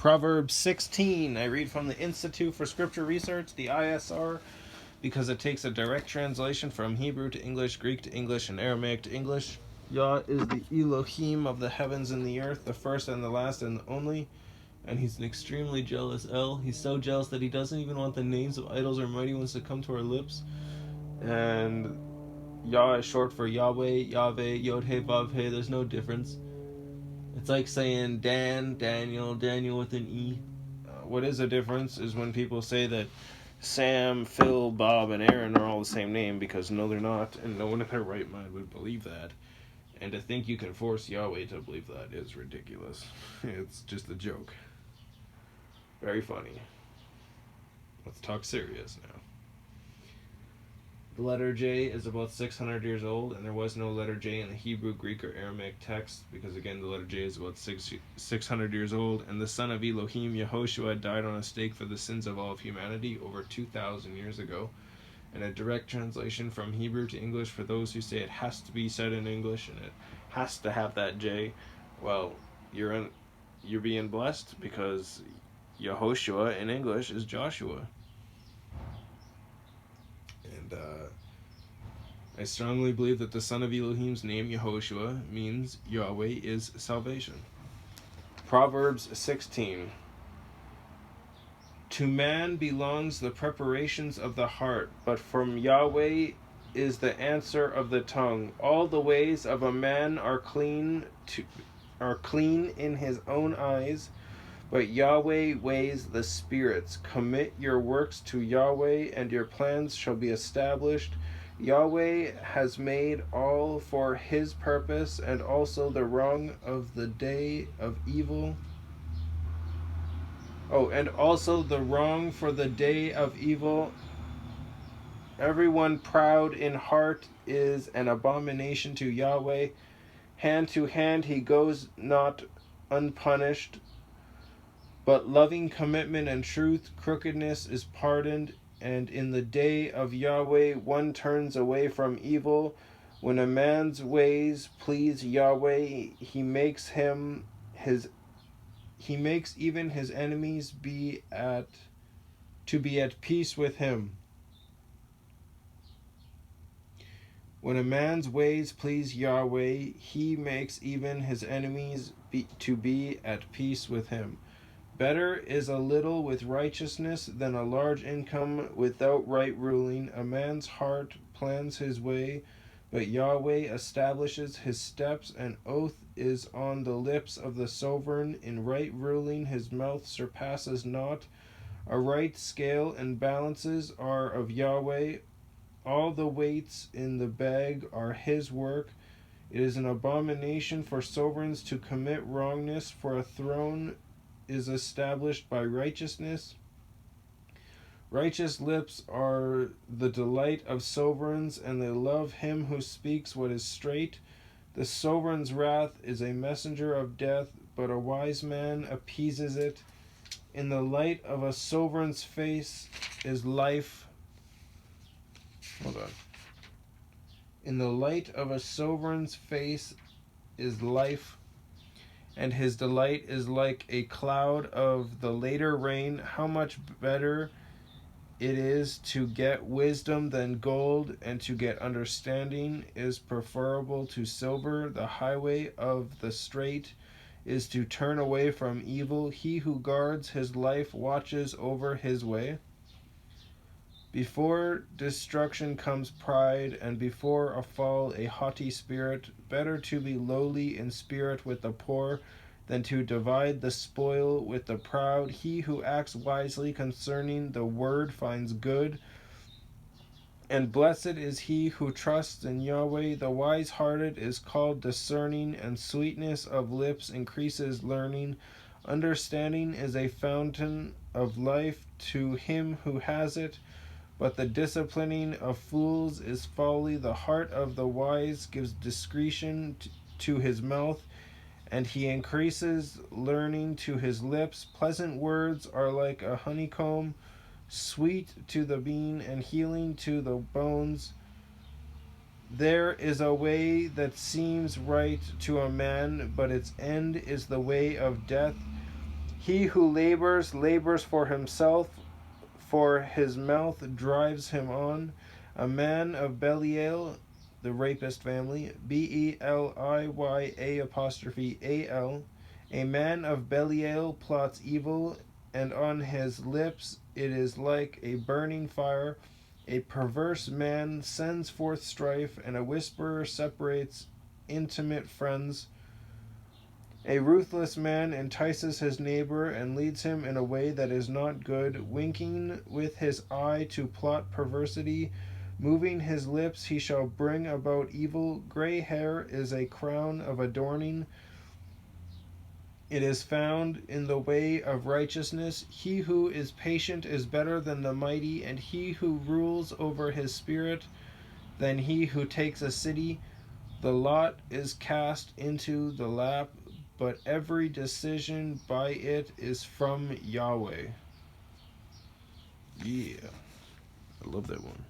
Proverbs 16. I read from the Institute for Scripture Research, the ISR, because it takes a direct translation from Hebrew to English, Greek to English, and Aramaic to English. Yah is the Elohim of the heavens and the earth, the first and the last and the only. And he's an extremely jealous El. He's so jealous that he doesn't even want the names of idols or mighty ones to come to our lips. And Yah is short for YahWeh, YahWeh, Yod-He, Vav-He. There's no difference. It's like saying Dan, Daniel, Daniel with an E. What is a difference is when people say that Sam, Phil, Bob, and Aaron are all the same name, because no, they're not, and no one in their right mind would believe that. And to think you can force YahWeh to believe that is ridiculous. It's just a joke. Very funny. Let's talk serious now. The letter J is about 600 years old, and there was no letter J in the Hebrew, Greek, or Aramaic text, because again, the letter J is about 600 years old, and the son of Elohim, Yehoshua, died on a stake for the sins of all of humanity over 2,000 years ago. And a direct translation from Hebrew to English for those who say it has to be said in English and it has to have that J, well, you're being blessed, because Yehoshua in English is Joshua. And I strongly believe that the son of Elohim's name, Yehoshua, means YahWeh is salvation. Proverbs 16. To man belongs the preparations of the heart, but from YahWeh is the answer of the tongue. All the ways of a man are clean in his own eyes, but YahWeh weighs the spirits. Commit your works to YahWeh, and your plans shall be established. YahWeh has made all for his purpose, and also the wrong of the day of evil. And also the wrong for the day of evil. Everyone proud in heart is an abomination to YahWeh. Hand to hand he goes not unpunished. But loving commitment and truth, crookedness is pardoned, and in the day of YahWeh one turns away from evil. When a man's ways please YahWeh, he makes even his enemies be at peace with him. When a man's ways please YahWeh, he makes even his enemies be at peace with him. Better is a little with righteousness than a large income without right ruling. A man's heart plans his way, but YahWeh establishes his steps. An oath is on the lips of the sovereign. In right ruling his mouth surpasses not. A right scale and balances are of YahWeh. All the weights in the bag are his work. It is an abomination for sovereigns to commit wrongness, for a throne is established by righteousness. Righteous lips are the delight of sovereigns, and they love him who speaks what is straight. The sovereign's wrath is a messenger of death, but a wise man appeases it. In the light of a sovereign's face is life. In the light of a sovereign's face is life, and his delight is like a cloud of the later rain. How much better it is to get wisdom than gold, and to get understanding is preferable to silver. The highway of the straight is to turn away from evil. He who guards his life watches over his way. Before destruction comes pride, and before a fall a haughty spirit. Better to be lowly in spirit with the poor than to divide the spoil with the proud. He who acts wisely concerning the word finds good, and blessed is he who trusts in YahWeh. The wise-hearted is called discerning, and sweetness of lips increases learning. Understanding is a fountain of life to him who has it, but the disciplining of fools is folly. The heart of the wise gives discretion to his mouth, and he increases learning to his lips. Pleasant words are like a honeycomb, sweet to the being and healing to the bones. There is a way that seems right to a man, but its end is the way of death. He who labors for himself, for his mouth drives him on. A man of Belial, the rapist family, Beliya apostrophe Al. A man of Belial plots evil, and on his lips it is like a burning fire. A perverse man sends forth strife, and a whisperer separates intimate friends. A ruthless man entices his neighbor and leads him in a way that is not good, winking with his eye to plot perversity. Moving his lips, he shall bring about evil. Gray hair is a crown of adorning. It is found in the way of righteousness. He who is patient is better than the mighty, and he who rules over his spirit than he who takes a city. The lot is cast into the lap, but every decision by it is from YahWeh. Yeah, I love that one.